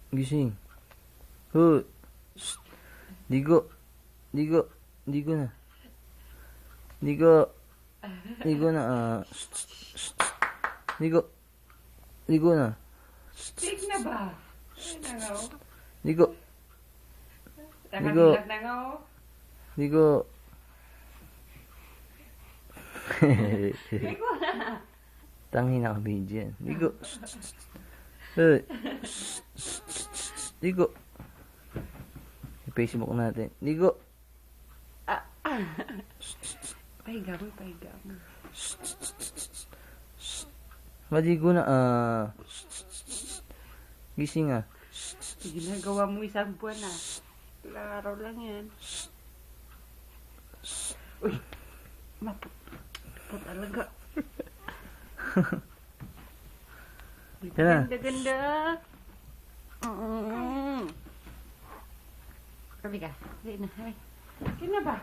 Gising. Hoy. Ligo. Ligo. Ligo na. Ligo. Ligo na. Ligo. Ligo na. Tig na ba? Ligo. Ligo. Ligo. Ligo na. Tangi na ka-video yan. Ligo. Hey. Ligo. I-Facebook natin. Ligo. Pahiga mo, pahiga mo. Maligo na. Gising ah. Ginagawa mo isang buwan na. Ilang araw lang yan. Uy. Mapot talaga. Ganda-ganda. Sabi ka. Hindi na. Kina ba?